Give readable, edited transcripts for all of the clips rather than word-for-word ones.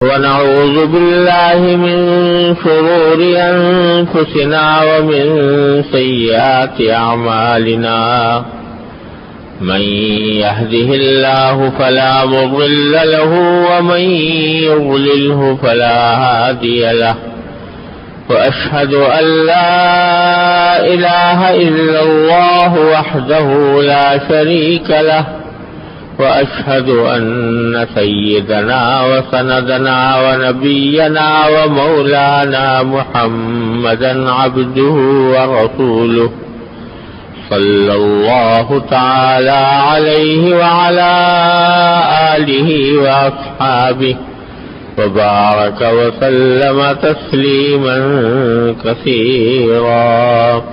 ونعوذ بالله من شرور أنفسنا ومن سيئات أعمالنا من يهده الله فلا مضل له ومن يضلله فلا هادي له وأشهد أن لا إله إلا الله وحده لا شريك له وأشهد أن سيدنا وسندنا ونبينا ومولانا محمدا عبده ورسوله صلى الله تعالى عليه وعلى آله وأصحابه وبارك وسلم تسليما كثيرا.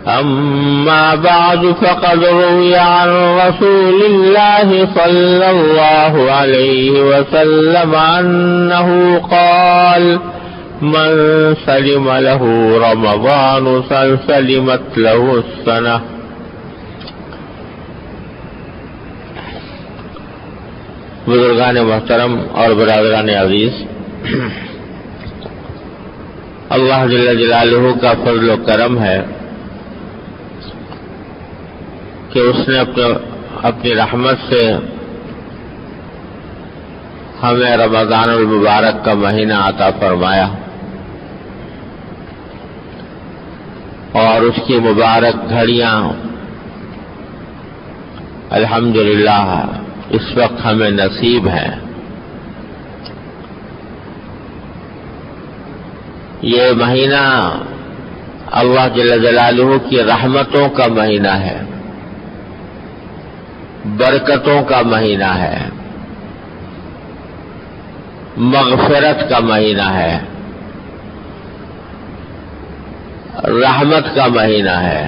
أما بعد فقد روي عن رسول الله صلى الله عليه وسلم أنه قال: من سلم له رمضان سلمت له السنة. بزرگان محترم اور برادران عزیز، اللہ جل جلالہ کا فضل و کرم ہے کہ اس نے اپنی رحمت سے ہمیں رمضان المبارک کا مہینہ عطا فرمایا اور اس کی مبارک گھڑیاں الحمدللہ اس وقت ہمیں نصیب ہیں. یہ مہینہ اللہ جل جلالہ کی رحمتوں کا مہینہ ہے، برکتوں کا مہینہ ہے، مغفرت کا مہینہ ہے، رحمت کا مہینہ ہے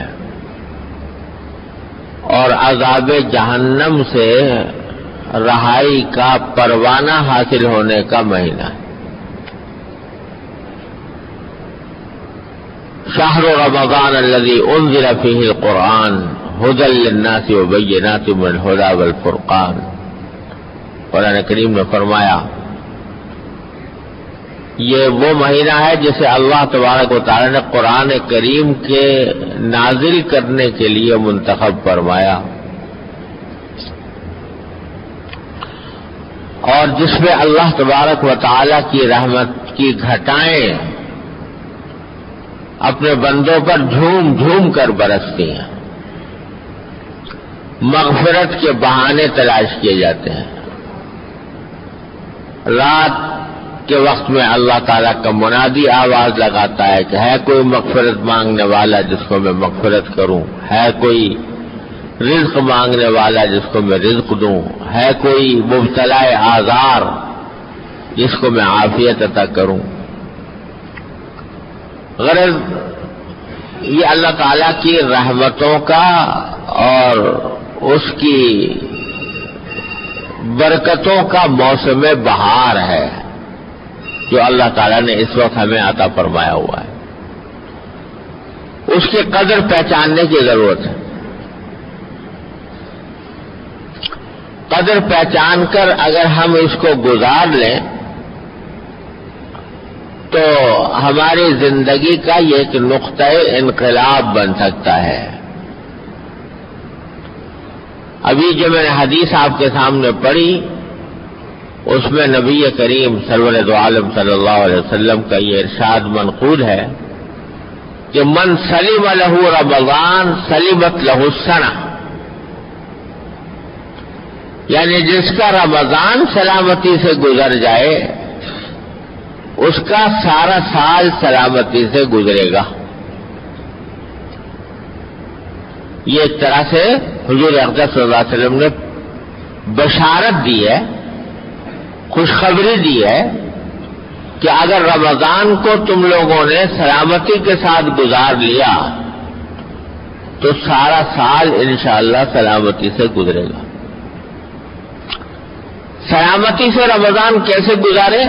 اور عذاب جہنم سے رہائی کا پروانہ حاصل ہونے کا مہینہ ہے. شہر رمضان الذی انزل فیہ القرآن ہدی للناس وبینات من الہدی والفرقان. قرآن کریم نے فرمایا یہ وہ مہینہ ہے جسے اللہ تبارک و تعالی نے قرآن کریم کے نازل کرنے کے لیے منتخب فرمایا اور جس میں اللہ تبارک و تعالی کی رحمت کی گھٹائیں اپنے بندوں پر جھوم جھوم کر برستی ہیں. مغفرت کے بہانے تلاش کیے جاتے ہیں. رات کے وقت میں اللہ تعالیٰ کا منادی آواز لگاتا ہے کہ ہے کوئی مغفرت مانگنے والا جس کو میں مغفرت کروں، ہے کوئی رزق مانگنے والا جس کو میں رزق دوں، ہے کوئی مبتلا آزار جس کو میں عافیت عطا کروں. غرض یہ اللہ تعالیٰ کی رحمتوں کا اور اس کی برکتوں کا موسم بہار ہے جو اللہ تعالیٰ نے اس وقت ہمیں عطا فرمایا ہوا ہے. اس کی قدر پہچاننے کی ضرورت ہے. قدر پہچان کر اگر ہم اس کو گزار لیں تو ہماری زندگی کا یہ ایک نقطۂ انقلاب بن سکتا ہے. ابھی جو میں نے حدیث آپ کے سامنے پڑھی اس میں نبی کریم سرور دو عالم صلی اللہ علیہ وسلم کا یہ ارشاد منقول ہے کہ من سلم لہ رمضان سلمت لہ السنہ، یعنی جس کا رمضان سلامتی سے گزر جائے اس کا سارا سال سلامتی سے گزرے گا. یہ ایک طرح سے حضور اقدس صلی اللہ علیہ وسلم نے بشارت دی ہے، خوشخبری دی ہے کہ اگر رمضان کو تم لوگوں نے سلامتی کے ساتھ گزار لیا تو سارا سال انشاءاللہ سلامتی سے گزرے گا. سلامتی سے رمضان کیسے گزارے؟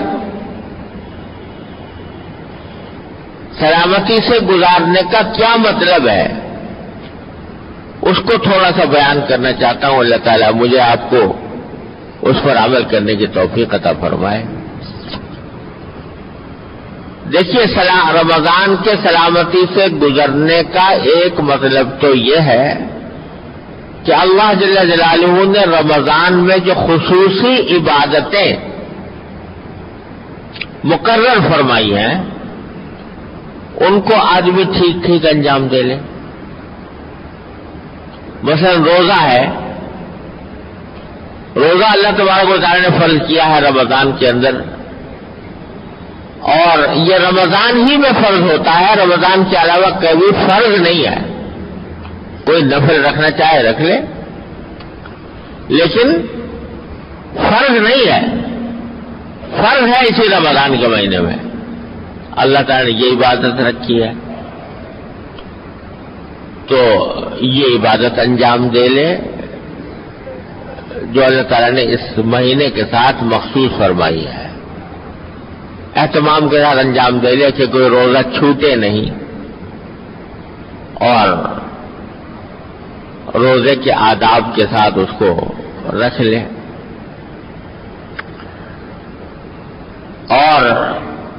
سلامتی سے گزارنے کا کیا مطلب ہے اس کو تھوڑا سا بیان کرنا چاہتا ہوں. اللہ تعالیٰ مجھے آپ کو اس پر عمل کرنے کی توفیق عطا فرمائے. دیکھیے رمضان کے سلامتی سے گزرنے کا ایک مطلب تو یہ ہے کہ اللہ جل جلالہ نے رمضان میں جو خصوصی عبادتیں مقرر فرمائی ہیں ان کو آدمی ٹھیک ٹھیک انجام دے لے. مثلا روزہ ہے، روزہ اللہ تبارک و تعالی نے فرض کیا ہے رمضان کے اندر، اور یہ رمضان ہی میں فرض ہوتا ہے، رمضان کے علاوہ کبھی فرض نہیں ہے. کوئی نفل رکھنا چاہے رکھ لے، لیکن فرض نہیں ہے. فرض ہے اسی رمضان کے مہینے میں اللہ تعالی نے یہ عبادت رکھی ہے، تو یہ عبادت انجام دے لے جو اللہ تعالیٰ نے اس مہینے کے ساتھ مخصوص فرمائی ہے. اہتمام کے ساتھ انجام دے لے کہ کوئی روزہ چھوٹے نہیں، اور روزے کے آداب کے ساتھ اس کو رکھ لے. اور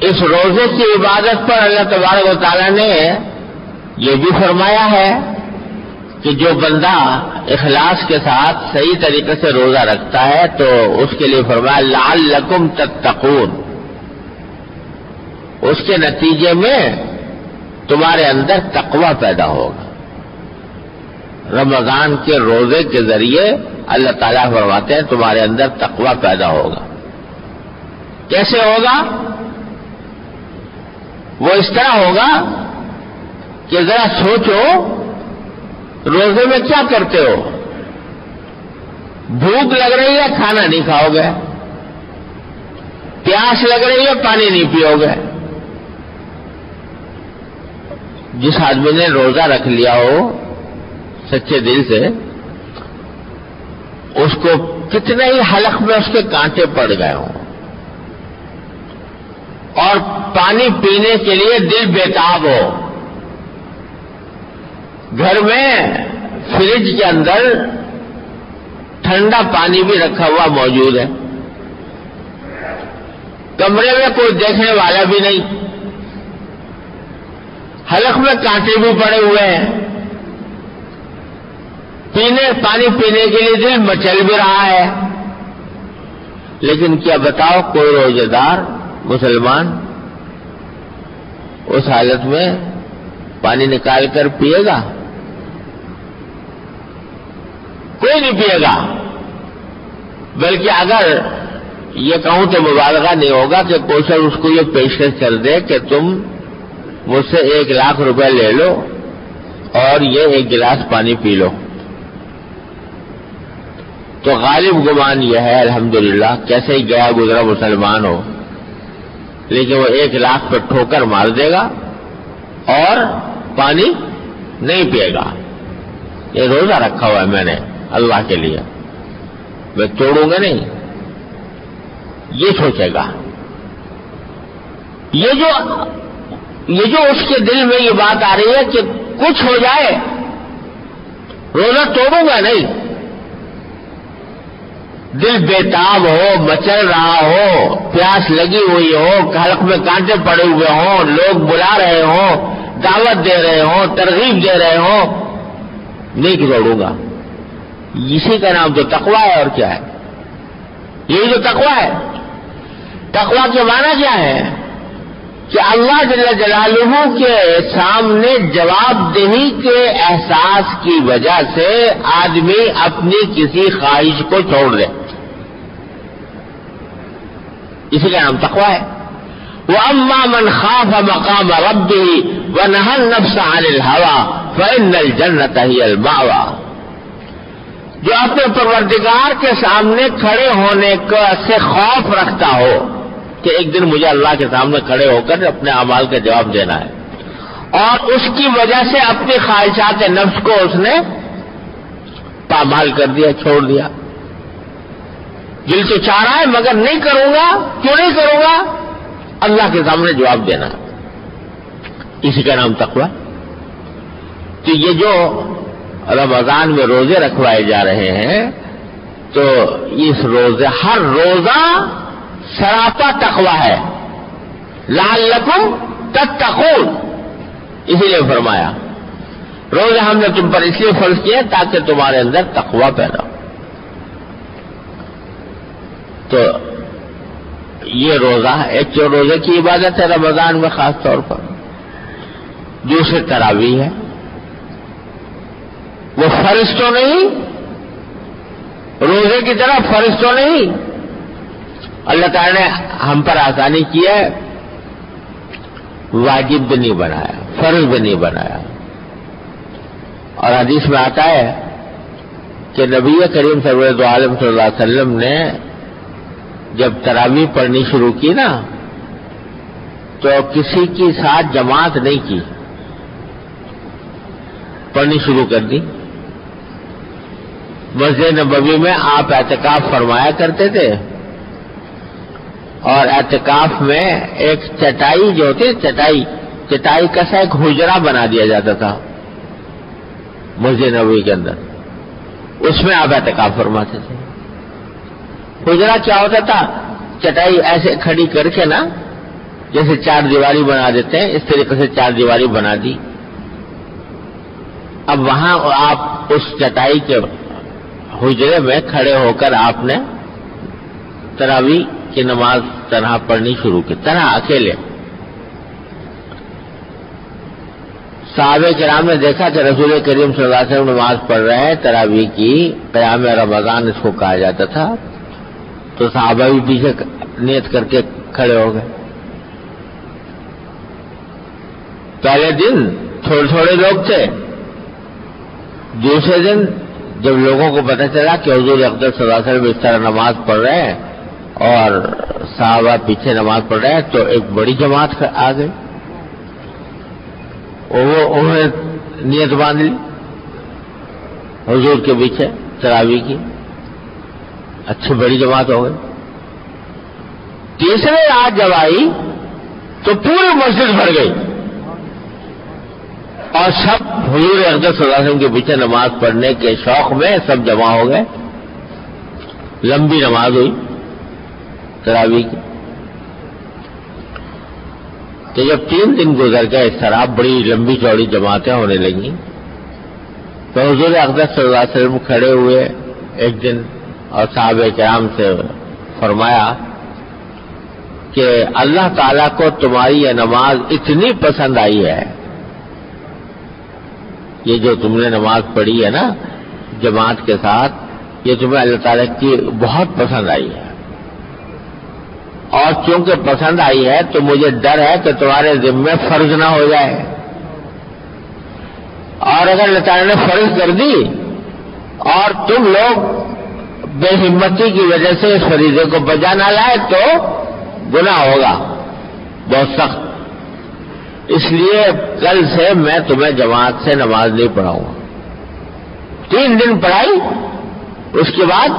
اس روزے کی عبادت پر اللہ تبارک و تعالیٰ نے یہ بھی فرمایا ہے کہ جو بندہ اخلاص کے ساتھ صحیح طریقے سے روزہ رکھتا ہے تو اس کے لیے فرمایا لعلکم تتقون، اس کے نتیجے میں تمہارے اندر تقوی پیدا ہوگا. رمضان کے روزے کے ذریعے اللہ تعالیٰ فرماتے ہیں تمہارے اندر تقوی پیدا ہوگا. کیسے ہوگا؟ وہ اس طرح ہوگا کہ ذرا سوچو روزے میں کیا کرتے ہو. بھوک لگ رہی ہے کھانا نہیں کھاؤ گے، پیاس لگ رہی ہے پانی نہیں پیو گے. جس آدمی نے روزہ رکھ لیا ہو سچے دل سے، اس کو کتنے ہی حلق میں اس کے کانٹے پڑ گئے ہوں، اور پانی پینے کے لیے دل بےتاب ہو. گھر میں فریج کے اندر ٹھنڈا پانی بھی رکھا ہوا موجود ہے، کمرے میں کوئی دیکھنے والا بھی نہیں، حلق میں کانٹے بھی پڑے ہوئے ہیں، پانی پینے کے لیے دل مچل بھی رہا ہے. لیکن کیا بتاؤ کوئی روزے دار مسلمان اس حالت میں پانی نکال کر پیے گا؟ کوئی نہیں پیے گا. بلکہ اگر یہ کہوں تو مبالغہ نہیں ہوگا کہ کوئی شخص اس کو یہ پیشکش کر دے کہ تم مجھ سے 1,00,000 روپے لے لو اور یہ 1 گلاس پانی پی لو، تو غالب گمان یہ ہے الحمدللہ کیسے ہی گیا گزرا مسلمان ہو، لیکن وہ 1,00,000 پر ٹھوکر مار دے گا اور پانی نہیں پیے گا. یہ روزہ رکھا ہوا ہے میں نے اللہ کے لیے، میں توڑوں گا نہیں، یہ سوچے گا. یہ جو اس کے دل میں یہ بات آ رہی ہے کہ کچھ ہو جائے روزہ توڑوں گا نہیں، دل بےتاب ہو، مچل رہا ہو، پیاس لگی ہوئی ہو، حلق میں کانٹے پڑے ہوئے ہوں، لوگ بلا رہے ہوں، دعوت دے رہے ہوں، ترغیب دے رہے ہوں، نہیں توڑوں گا. اسی کا نام تو تقویٰ ہے. اور کیا ہے؟ یہی تو تقویٰ ہے. تقویٰ کے معنی کیا ہے؟ کہ اللہ جل جلالہ کے سامنے جواب دہی کے احساس کی وجہ سے آدمی اپنی کسی خواہش کو چھوڑ دے. اسی کا نام تقویٰ ہے. وَأَمَّا مَنْ خَافَ مَقَامَ رَبِّهِ وَنَهَى النَّفْسَ عَنِ الْهَوَىٰ فَإِنَّ الْجَنَّةَ هِيَ الْمَأْوَىٰ. جو اپنے پروردگار کے سامنے کھڑے ہونے سے خوف رکھتا ہو کہ ایک دن مجھے اللہ کے سامنے کھڑے ہو کر اپنے اعمال کا جواب دینا ہے، اور اس کی وجہ سے اپنی خواہشات نفس کو اس نے پامال کر دیا، چھوڑ دیا. دل تو چاہ رہا ہے مگر نہیں کروں گا. کیوں نہیں کروں گا؟ اللہ کے سامنے جواب دینا. اسی کا نام تقویٰ. تو یہ جو رمضان میں روزے رکھوائے جا رہے ہیں تو اس روزے ہر روزہ سراپا تقویٰ ہے. لعلکم تتقون، اسی لیے فرمایا روزے ہم نے تم پر اس لیے فرض کیے تاکہ تمہارے اندر تقوی پیدا ہو۔ تو یہ روزہ ایک جو روزے کی عبادت ہے رمضان میں خاص طور پر، دوسرے تراویح ہے، وہ فرض تو نہیں، روزے کی طرح فرض تو نہیں، اللہ تعالی نے ہم پر آسانی کی ہے، واجب بھی نہیں بنایا، فرض بھی نہیں بنایا۔ اور حدیث میں آتا ہے کہ نبی کریم سرور عالم صلی اللہ علیہ وسلم نے جب تراویح پڑھنی شروع کی نا تو کسی کی ساتھ جماعت نہیں کی، پڑھنی شروع کر دی۔ مسجد نبوی میں آپ اعتکاف فرمایا کرتے تھے، اور اعتکاف میں ایک چٹائی جو ہوتی ہے، چٹائی کا سا ایک حجرہ بنا دیا جاتا تھا مسجد نبوی کے اندر، اس میں آپ اعتکاف فرماتے تھے۔ حجرہ کیا ہوتا تھا؟ چٹائی ایسے کھڑی کر کے نا، جیسے چار دیواری بنا دیتے ہیں اس طریقے سے چار دیواری بنا دی۔ اب وہاں آپ اس چٹائی کے حجرے میں کھڑے ہو کر آپ نے تراویح کی نماز تنہا پڑھنی شروع کی، تنہا اکیلے۔ صحابہ کرام نے دیکھا کہ رسول کریم صلی اللہ علیہ وسلم نماز پڑھ رہے ہیں تراویح کی، قیام رمضان اس کو کہا جاتا تھا، تو صحابہ بھی پیچھے نیت کر کے کھڑے ہو گئے۔ پہلے دن تھوڑے تھوڑے لوگ تھے، دوسرے دن جب لوگوں کو پتہ چلا کہ حضور اقدس صلی اللہ علیہ وسلم اس طرح نماز پڑھ رہے ہیں اور صحابہ پیچھے نماز پڑھ رہے ہیں، تو ایک بڑی جماعت آ گئی، انہوں نے نیت باندھ لی حضور کے پیچھے تراویح کی، اچھی بڑی جماعت ہو گئی۔ تیسرے رات جب آئی تو پوری مسجد بھر گئی اور سب حضور اقدس صلی اللہ علیہ وسلم کے پیچھے نماز پڑھنے کے شوق میں سب جمع ہو گئے، لمبی نماز ہوئی تراویح کی۔ تو جب 3 دن گزر گئے اس طرح بڑی لمبی چوڑی جماعتیں ہونے لگیں، تو حضور اقدس صلی اللہ علیہ وسلم کھڑے ہوئے ایک دن اور صحابہ کرام سے فرمایا کہ اللہ تعالیٰ کو تمہاری یہ نماز اتنی پسند آئی ہے، یہ جو تم نے نماز پڑھی ہے نا جماعت کے ساتھ، یہ تمہیں اللہ تعالیٰ کی بہت پسند آئی ہے، اور چونکہ پسند آئی ہے تو مجھے ڈر ہے کہ تمہارے ذمے فرض نہ ہو جائے، اور اگر اللہ تعالیٰ نے فرض کر دی اور تم لوگ بے ہمتی کی وجہ سے اس فریضے کو بجا نہ لائے تو گناہ ہوگا بہت سخت، اس لیے کل سے میں تمہیں جماعت سے نماز نہیں پڑھاؤں گا۔ 3 دن پڑھائی، اس کے بعد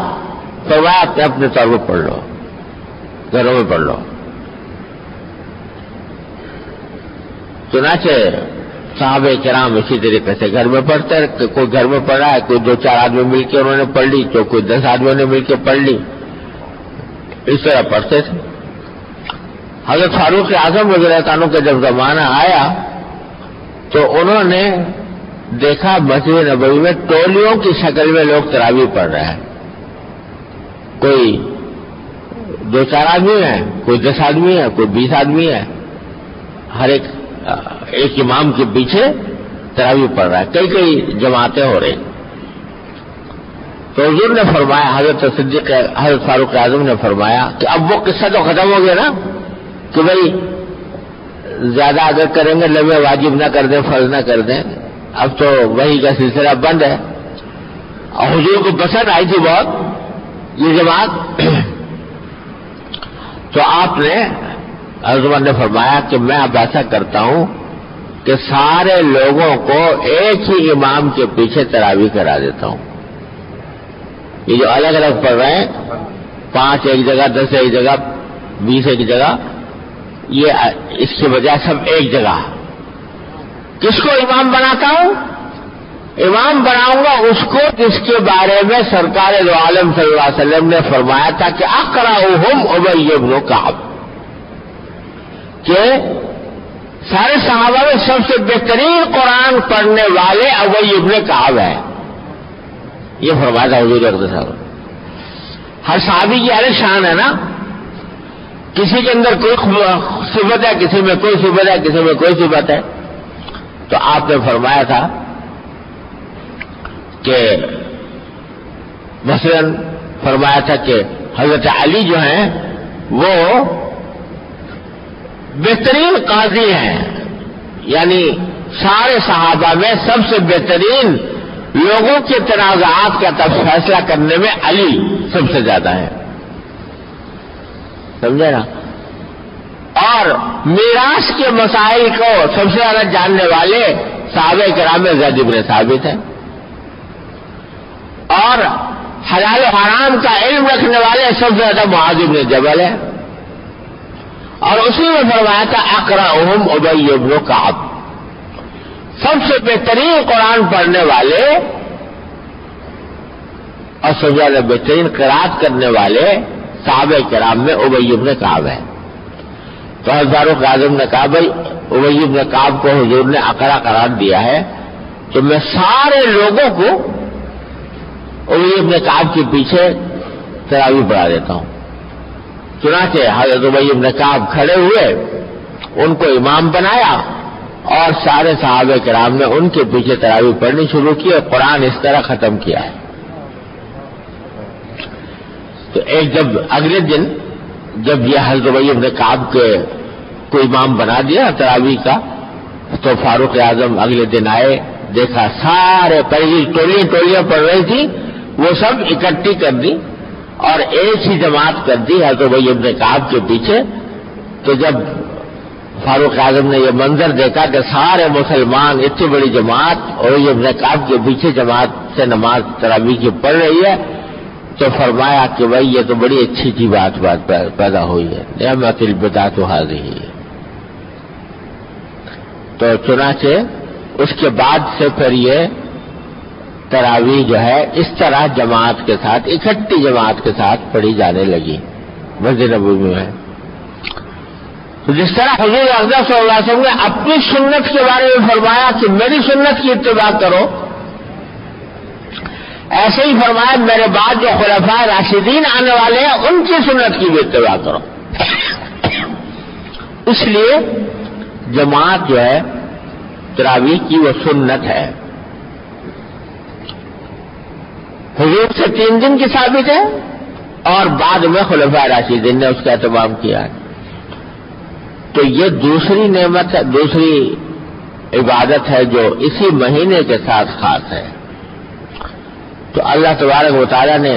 فرمایا اپنے طور پر پڑھ لو، گھروں میں پڑھ لو۔ چنانچہ صحابہ کرام اسی طریقے سے گھر میں پڑھتے، کوئی گھر میں پڑھ رہا ہے، کوئی 2-4 آدمی مل کے انہوں نے پڑھ لی، تو کوئی 10 آدمیوں نے مل کے پڑھ لی، اس طرح پڑھتے تھے۔ حضرت فاروق اعظم رضی اللہ عنہ کا جب زمانہ آیا تو انہوں نے دیکھا مسجد نبوی میں ٹولیوں کی شکل میں لوگ تراویح پڑھ رہے ہیں، کوئی 2-4 آدمی ہیں، کوئی 10 آدمی ہے، کوئی 20 آدمی ہے، ہر ایک امام کے پیچھے تراویح پڑھ رہا ہے، کئی جماعتیں ہو رہی۔ تو حضور نے فرمایا، حضرت فاروق اعظم نے فرمایا کہ اب وہ قصہ تو ختم ہو گیا نا کہ بھائی زیادہ اگر کریں گے لمبے واجب نہ کر دیں، فرض نہ کر دیں، اب تو وہی کا سلسلہ بند ہے۔ اور حضور کو پسند آئی تھی بہت یہ جماعت، تو آپ نے حضرت نے فرمایا کہ میں اب ایسا کرتا ہوں کہ سارے لوگوں کو ایک ہی امام کے پیچھے تراویح کرا دیتا ہوں۔ یہ جو الگ الگ پڑھ رہے ہیں، 5 ایک جگہ، 10 ایک جگہ، 20 ایک جگہ، یہ اس کے بجائے سب ایک جگہ۔ کس کو امام بناتا ہوں؟ امام بناؤں گا اس کو جس کے بارے میں سرکار دو عالم صلی اللہ علیہ وسلم نے فرمایا تھا کہ اقرأہم ابی بن کعب، کہ سارے صحابہ میں سب سے بہترین قرآن پڑھنے والے ابی ابن کعب ہیں. یہ فرمایا تھا حضور اقدس صاحب. ہر صحابی کی الگ شان ہے نا, کسی کے اندر کوئی صفت ہے, کسی میں کوئی صفت ہے, کسی میں کوئی صفت ہے. تو آپ نے فرمایا تھا کہ مثلاً فرمایا تھا کہ حضرت علی جو ہیں وہ بہترین قاضی ہیں, یعنی سارے صحابہ میں سب سے بہترین لوگوں کے تنازعات کا فیصلہ کرنے میں علی سب سے زیادہ ہے, سمجھے نا. اور میراث کے مسائل کو سب سے زیادہ جاننے والے صحابہ کرام میں زید بن ثابت ہیں, اور حلال و حرام کا علم رکھنے والے سب سے زیادہ معاذ بن جبل ہیں. اور اسی میں فرمایا تھا اقرأہم ابی بن کعب, سب سے بہترین قرآن پڑھنے والے اور سب سے زیادہ بہترین قرأت کرنے والے صحابہ کرام میں ابی بن کعب ہے. تو حضرت فاروق اعظم نے کہا بھائی ابی بن کعب کو حضور نے اقرا قرار دیا ہے تو میں سارے لوگوں کو ابی بن کعب کے پیچھے تراویح پڑھا دیتا ہوں. چنانچہ حضرت ابی بن کعب کھڑے ہوئے, ان کو امام بنایا اور سارے صحابہ کرام نے ان کے پیچھے تراویح پڑھنی شروع کی اور قرآن اس طرح ختم کیا ہے. تو ایک جب اگلے دن جب یہ حضرت ابی بن کعب کے کو امام بنا دیا تراویح کا, تو فاروق اعظم اگلے دن آئے, دیکھا سارے پہلی ٹولیاں پڑھ رہی تھی وہ سب اکٹھی کر دی اور ایک ہی جماعت کر دی حضرت ابی بن کعب کے پیچھے. تو جب فاروق اعظم نے یہ منظر دیکھا کہ سارے مسلمان اتنی بڑی جماعت ابی بن کعب کے پیچھے جماعت سے نماز تراویح کی پڑھ رہی ہے, تو فرمایا کہ بھائی یہ تو بڑی اچھی سی بات پیدا ہوئی ہے, نعمت البدعۃ ھذہ. تو چنانچہ اس کے بعد سے پھر یہ تراویح جو ہے اس طرح جماعت کے ساتھ, اکٹھی جماعت کے ساتھ پڑھی جانے لگی مسجد نبوی میں. تو جس طرح حضور اقدس صلی اللہ علیہ وسلم نے اپنی سنت کے بارے میں فرمایا کہ میری سنت کی اتباع کرو, ایسے ہی فرمایا میرے بعد جو خلفائے راشدین آنے والے ہیں ان کی سنت کی بھی اتباع کرو. اس لیے جماعت جو ہے تراویح کی وہ سنت ہے. حضور سے 3 دن کی ثابت ہے اور بعد میں خلفائے راشدین نے اس کا اہتمام کیا ہے. تو یہ دوسری نعمت ہے, دوسری عبادت ہے جو اسی مہینے کے ساتھ خاص ہے. تو اللہ تبارک و تعالیٰ نے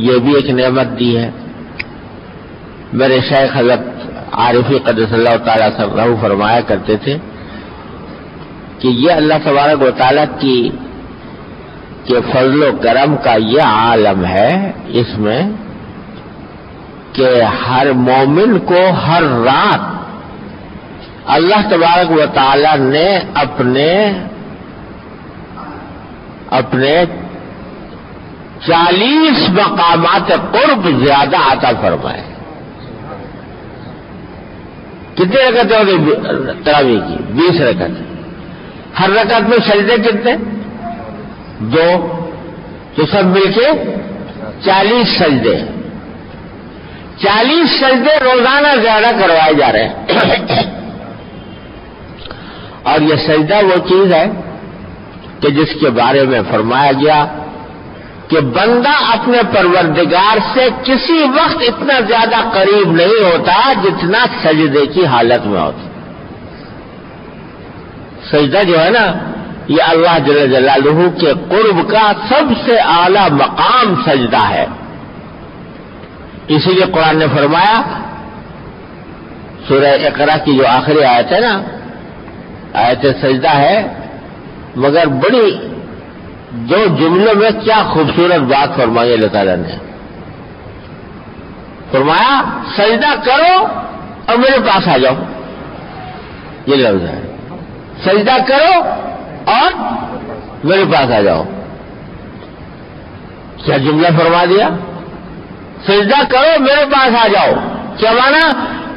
یہ بھی ایک نعمت دی ہے. میرے شیخ حضرت عارفی قدس اللہ تعالیٰ سرہ فرمایا کرتے تھے کہ یہ اللہ تبارک و تعالیٰ کی کہ فضل و کرم کا یہ عالم ہے اس میں کہ ہر مومن کو ہر رات اللہ تبارک و تعالیٰ نے اپنے 40 مقامات قرب زیادہ عطا فرمائے. کتنے رکعتیں ہوگی تراویح کی؟ 20 رکعت. ہر رکعت میں سجدے کتنے؟ 2, تو سب مل کے 40 سجدے. 40 سجدے روزانہ زیادہ کروائے جا رہے ہیں. اور یہ سجدہ وہ چیز ہے کہ جس کے بارے میں فرمایا گیا کہ بندہ اپنے پروردگار سے کسی وقت اتنا زیادہ قریب نہیں ہوتا جتنا سجدے کی حالت میں ہوتا. سجدہ جو ہے نا یہ اللہ جل جلالہ کے قرب کا سب سے اعلیٰ مقام سجدہ ہے. اسی لیے قرآن نے فرمایا سورہ اقرا کی جو آخری آیت ہے نا, آیت سجدہ ہے, مگر بڑی 2 جملوں میں کیا خوبصورت بات فرمائی اللہ تعالیٰ نے. فرمایا سجدہ کرو اور میرے پاس آ جاؤ. یہ لفظ ہے, سجدہ کرو اور میرے پاس آ جاؤ. کیا جملہ فرما دیا؟ سجدہ کرو میرے پاس آ جاؤ. کیا مانا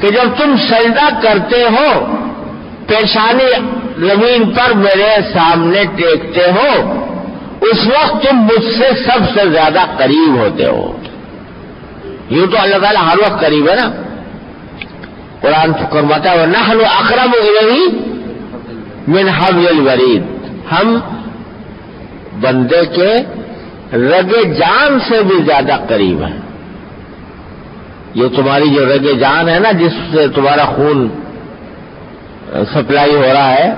کہ جب تم سجدہ کرتے ہو پیشانی زمین پر میرے سامنے ٹیکتے ہو اس وقت تم مجھ سے سب سے زیادہ قریب ہوتے ہو. یوں تو اللہ تعالیٰ ہر وقت قریب ہے نا. قرآن فرماتا ہے وَنَحْنُ أَقْرَبُ إِلَيْهِ مِنْ حَبْلِ الْوَرِيدِ، ہم بندے کے رگ جان سے بھی زیادہ قریب ہیں. یہ تمہاری جو رگ جان ہے نا جس سے تمہارا خون سپلائی ہو رہا ہے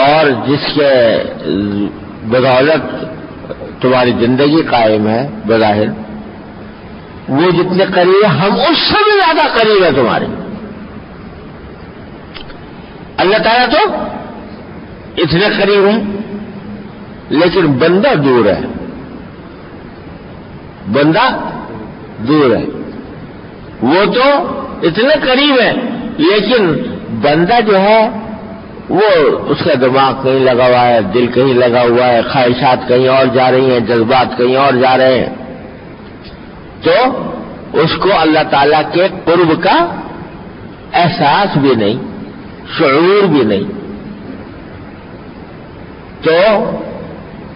اور جس کے بدولت تمہاری زندگی قائم ہے بظاہر، وہ جتنے قریب ہے ہم اس سے بھی زیادہ قریب ہے تمہارے. اللہ تعالیٰ تو اتنے قریب ہے لیکن بندہ دور ہے. بندہ دور ہے. وہ تو اتنے قریب ہے لیکن بندہ جو ہے وہ اس کا دماغ کہیں لگا ہوا ہے، دل کہیں لگا ہوا ہے، خواہشات کہیں اور جا رہی ہیں، جذبات کہیں اور جا رہے ہیں. تو اس کو اللہ تعالیٰ کے قرب کا احساس بھی نہیں، شعور بھی نہیں. تو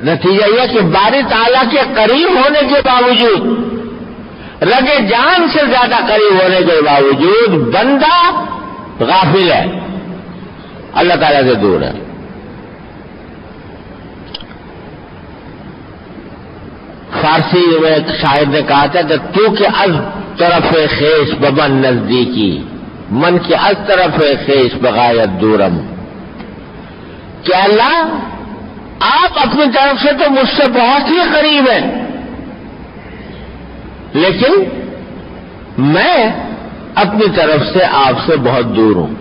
نتیجہ یہ کہ باری تعالیٰ کے قریب ہونے کے باوجود، رگ جان سے زیادہ قریب ہونے کے باوجود بندہ غافل ہے، اللہ تعالیٰ سے دور ہے. فارسی میں ایک شاعر نے کہا تھا کہ تو کہ از طرف خیش بمن نزدیکی، من کے از طرف خیش بغایت دورم. کہ اللہ آپ اپنی طرف سے تو مجھ سے بہت ہی قریب ہیں لیکن میں اپنی طرف سے آپ سے بہت دور ہوں.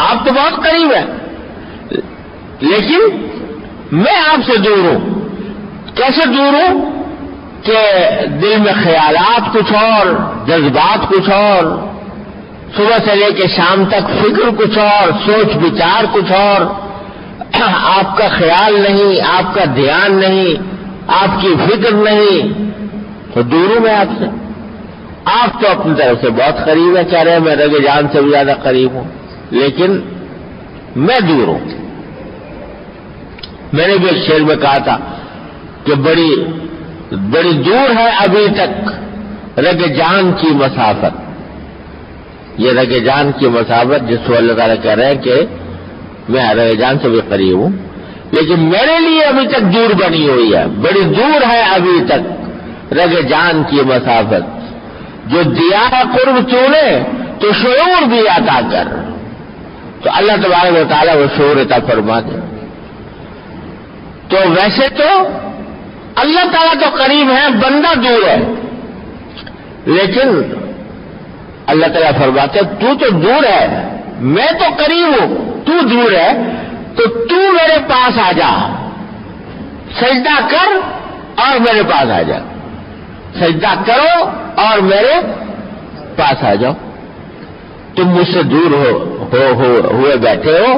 آپ تو بہت قریب ہیں لیکن میں آپ سے دور ہوں. کیسے دور ہوں کہ دل میں خیالات کچھ اور، جذبات کچھ اور، صبح سے لے کے شام تک فکر کچھ اور، سوچ بچار کچھ اور، آپ کا خیال نہیں، آپ کا دھیان نہیں، آپ کی فکر نہیں. تو دور ہوں میں آپ سے. آپ تو اپنی طرف سے بہت قریب ہے، کہہ رہے ہیں میں رگ جان سے بھی زیادہ قریب ہوں لیکن میں دور ہوں. میں نے بھی ایک شعر میں کہا تھا کہ بڑی دور ہے ابھی تک رگ جان کی مسافت. یہ رگ جان کی مسافت جس کو اللہ تعالیٰ کہہ رہے ہیں کہ میں رگ جان سے بھی قریب ہوں لیکن میرے لیے ابھی تک دور بنی ہوئی ہے. بڑی دور ہے ابھی تک رگ جان کی مسافت. جو دیا ہے قرب تو نے تو شعور بھی عطا کر. تو اللہ تبارک و تعالیٰ وہ شعور عطا فرما دے. تو ویسے تو اللہ تعالیٰ تو قریب ہے، بندہ دور ہے. لیکن اللہ تعالیٰ فرماتے تو دور ہے، میں تو قریب ہوں، تو دور ہے، تو تو میرے پاس آ جا، سجدہ کر اور میرے پاس آ جا. سجدہ کرو اور میرے پاس آ جاؤ. تم مجھ سے دور ہوئے بیٹھے ہو،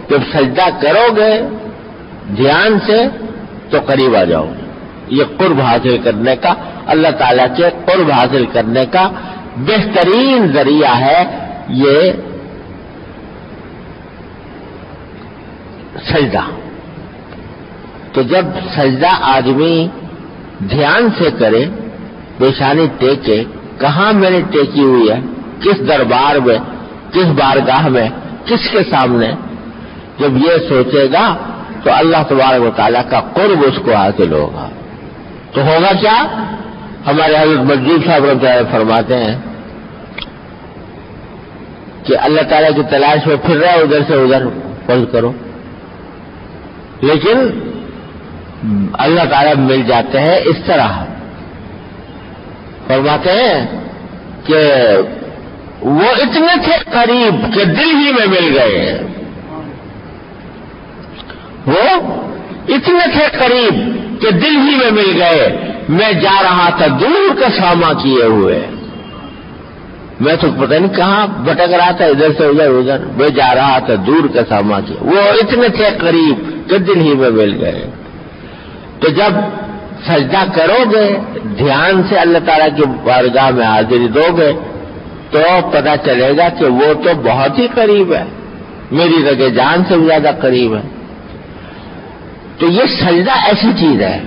جب سجدہ کرو گے دھیان سے تو قریب آ جاؤ. یہ قرب حاصل کرنے کا، اللہ تعالیٰ کے قرب حاصل کرنے کا بہترین ذریعہ ہے یہ سجدہ. تو جب سجدہ آدمی دھیان سے کرے، پیشانی ٹیکے، کہاں میں نے ٹیکی ہوئی ہے، کس دربار میں، کس بارگاہ میں، کس کے سامنے، جب یہ سوچے گا تو اللہ تبارک و تعالیٰ کا قرب اس کو حاصل ہوگا. تو ہوگا کیا؟ ہمارے حضرت مجید صاحب رحمۃ اللہ علیہ فرماتے ہیں کہ اللہ تعالیٰ کی تلاش میں پھر رہا ادھر سے ادھر فرض کرو، لیکن اللہ تعالیٰ مل جاتے ہیں اس طرح. فرماتے ہیں کہ وہ اتنے تھے قریب کہ دل ہی میں مل گئے. وہ اتنے تھے قریب کہ دل ہی میں مل گئے. میں جا رہا تھا دور کا ساماں کیے ہوئے، میں تو پتہ نہیں کہاں بھٹک رہا تھا، ادھر سے ادھر. میں جا رہا تھا دور کا ساماں کیے. وہ اتنے تھے قریب کہ دل ہی میں مل گئے. تو جب سجدہ کرو گے دھیان سے، اللہ تعالیٰ کی بارگاہ میں حاضری دو گے تو پتہ چلے گا کہ وہ تو بہت ہی قریب ہے، میری رگ جان سے بھی زیادہ قریب ہے۔ تو یہ سجدہ ایسی چیز ہے۔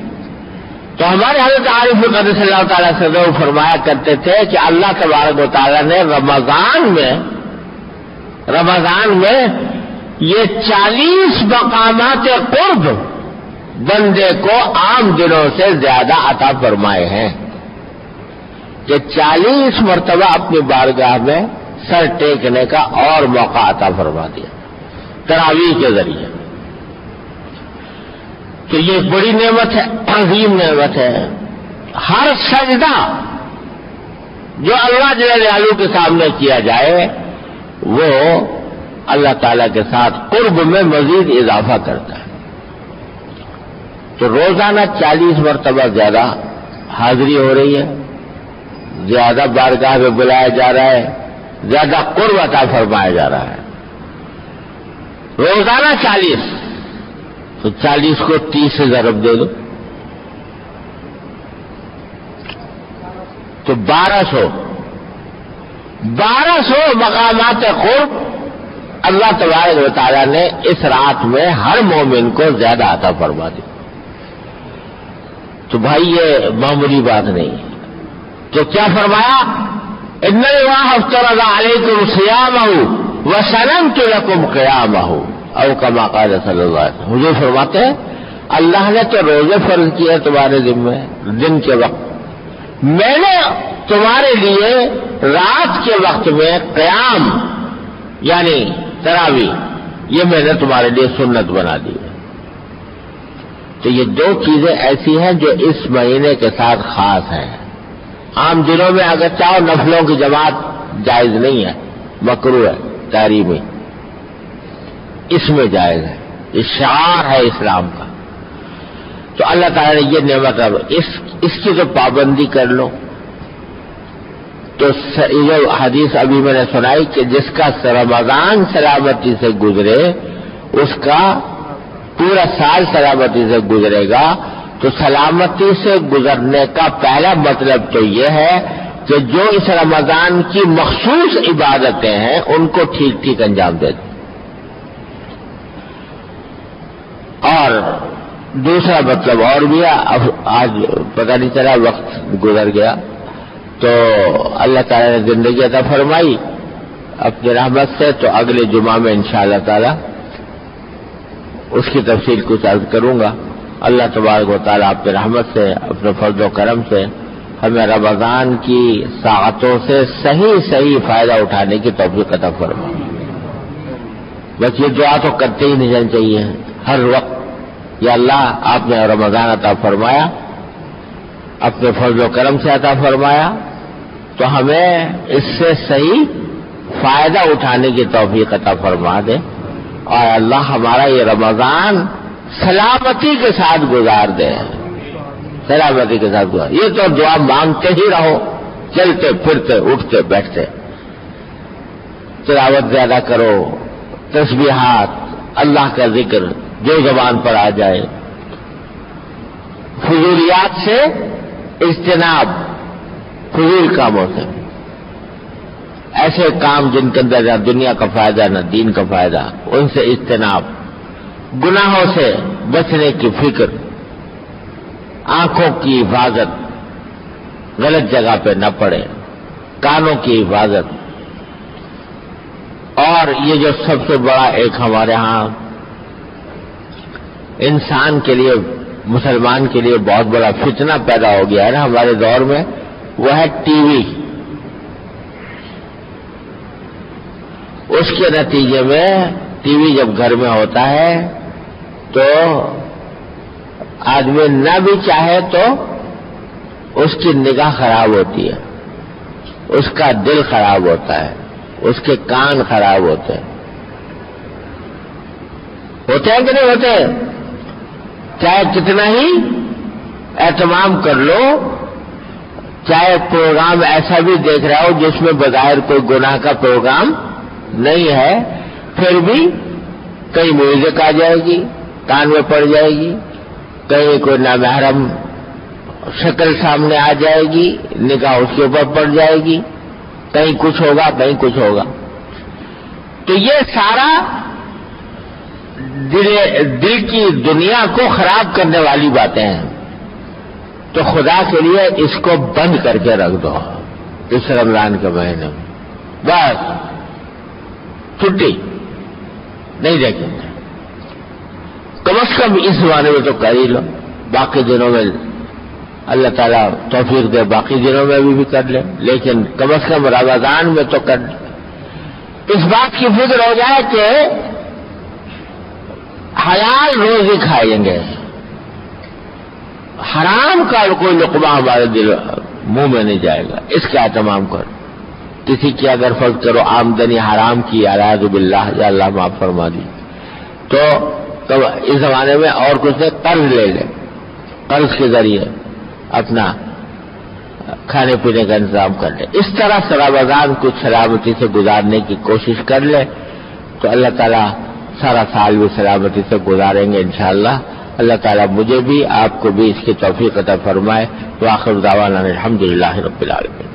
تو ہمارے حضرت عارف قدس اللہ تعالیٰ صدر فرمایا کرتے تھے کہ اللہ تبارک و تعالیٰ نے رمضان میں یہ 40 مقامات قرب بندے کو عام دنوں سے زیادہ عطا فرمائے ہیں، کہ 40 مرتبہ اپنی بارگاہ میں سر ٹیکنے کا اور موقع عطا فرما دیا تراویح کے ذریعے۔ تو یہ بڑی نعمت ہے، عظیم نعمت ہے۔ ہر سجدہ جو اللہ جل جلالہ کے سامنے کیا جائے وہ اللہ تعالیٰ کے ساتھ قرب میں مزید اضافہ کرتا ہے۔ تو روزانہ 40 مرتبہ زیادہ حاضری ہو رہی ہے، زیادہ بارگاہ میں بلایا جا رہا ہے، زیادہ قرب عطا فرمایا جا رہا ہے۔ روزانہ 40، تو 40 کو 30 سے ضرب دے دو تو 1200 مقامات قرب اللہ تبارک و تعالیٰ نے اس رات میں ہر مومن کو زیادہ عطا فرما دی۔ تو بھائی یہ معمولی بات نہیں ہے۔ تو کیا فرمایا؟ ان اللہ افترض علیکم صیامہ وسننت لکم قیامہ، او کما قال صلی اللہ علیہ وسلم۔ حضور فرماتے ہیں اللہ نے تو روزے فرض کیے تمہارے ذمہ دن کے وقت، میں نے تمہارے لیے رات کے وقت میں قیام یعنی تراویح یہ میں نے تمہارے لیے سنت بنا دی ہے۔ تو یہ دو چیزیں ایسی ہیں جو اس مہینے کے ساتھ خاص ہیں۔ عام دنوں میں اگر چاہو نفلوں کی جماعت جائز نہیں ہے، مکروہ ہے تحریمی، اس میں جائز ہے، یہ شعار ہے اسلام کا۔ تو اللہ تعالیٰ نے یہ نعمت اس کی تو پابندی کر لو۔ تو یہ حدیث ابھی میں نے سنائی کہ جس کا رمضان سلامتی سے گزرے اس کا پورا سال سلامتی سے گزرے گا۔ تو سلامتی سے گزرنے کا پہلا مطلب تو یہ ہے کہ جو اس رمضان کی مخصوص عبادتیں ہیں ان کو ٹھیک ٹھیک انجام دے دیں۔ اور دوسرا مطلب اور بھی ہے، آج پتہ نہیں چلا وقت گزر گیا، تو اللہ تعالیٰ نے زندگی عطا فرمائی اپنی رحمت سے، تو اگلے جمعہ میں انشاءاللہ تعالیٰ اس کی تفصیل کچھ عرض کروں گا۔ اللہ تبارک و تعالیٰ اپنی رحمت سے، اپنے فضل و کرم سے ہمیں رمضان کی ساعتوں سے صحیح فائدہ اٹھانے کی توفیق عطا فرمائے۔ بس یہ دعا تو کرتے ہی نہیں جانا چاہیے ہر وقت، یا اللہ آپ نے رمضان عطا فرمایا، اپنے فضل و کرم سے عطا فرمایا، تو ہمیں اس سے صحیح فائدہ اٹھانے کی توفیق عطا فرما دے، اور اللہ ہمارا یہ رمضان سلامتی کے ساتھ گزار دے، سلامتی کے ساتھ گزار۔ یہ تو دعا مانگتے ہی رہو، چلتے پھرتے اٹھتے بیٹھتے، تلاوت زیادہ کرو، تسبیحات، اللہ کا ذکر جو زبان پر آ جائے، فضولیات سے اجتناب، فضول کاموں سے، ایسے کام جن کے اندر نہ دنیا کا فائدہ نہ دین کا فائدہ، ان سے اجتناب، گناہوں سے بچنے کی فکر، آنکھوں کی حفاظت، غلط جگہ پہ نہ پڑے، کانوں کی حفاظت، اور یہ جو سب سے بڑا ایک ہمارے ہاں انسان کے لیے، مسلمان کے لیے بہت بڑا فتنہ پیدا ہو گیا ہے نا ہمارے دور میں، وہ ہے ٹی وی۔ اس کے نتیجے میں ٹی وی جب گھر میں ہوتا ہے تو آدمی نہ بھی چاہے تو اس کی نگاہ خراب ہوتی ہے، اس کا دل خراب ہوتا ہے، اس کے کان خراب ہوتے ہیں کہ نہیں ہوتے؟ چاہے کتنا ہی اہتمام کر لو، چاہے پروگرام ایسا بھی دیکھ رہا ہو جس میں بظاہر کوئی گناہ کا پروگرام نہیں ہے، پھر بھی کہیں میوزک آ جائے گی، کان میں پڑ جائے گی، کہیں کوئی نامحرم شکل سامنے آ جائے گی، نگاہ اس کے اوپر پڑ جائے گی، کہیں کچھ ہوگا کہیں کچھ ہوگا. تو یہ سارا دل کی دنیا کو خراب کرنے والی باتیں ہیں. تو خدا کے لیے اس کو بند کر کے رکھ دو اس رمضان کے مہینے میں. بس چھٹی نہیں دیکھیں گے. کم از کم اس زمانے میں تو کر ہی لو. باقی دنوں میں اللہ تعالیٰ توفیق دے باقی دنوں میں بھی کر لیں، لیکن کم از کم رمضان میں تو کر لیں. اس بات کی فکر ہو جائے کہ حلال روزی کھائیں گے، حرام کا کوئی لقمہ ہمارے منہ میں نہیں جائے گا. اس کا اہتمام کرو. کسی کی اگر فرض کرو آمدنی حرام کی اعوذ باللہ یا اللہ معاف فرما دی، تو اس زمانے میں اور کچھ نہیں، قرض لے لے، قرض کے ذریعے اپنا کھانے پینے کا انتظام کر لے. اس طرح سے رمضان کو سلامتی سے گزارنے کی کوشش کر لے تو اللہ تعالیٰ سارا سال بھی سلامتی سے گزاریں گے انشاءاللہ. اللہ تعالیٰ مجھے بھی آپ کو بھی اس کی توفیق عطا فرمائے. وآخر دعوانا الحمدللہ رب العالمین.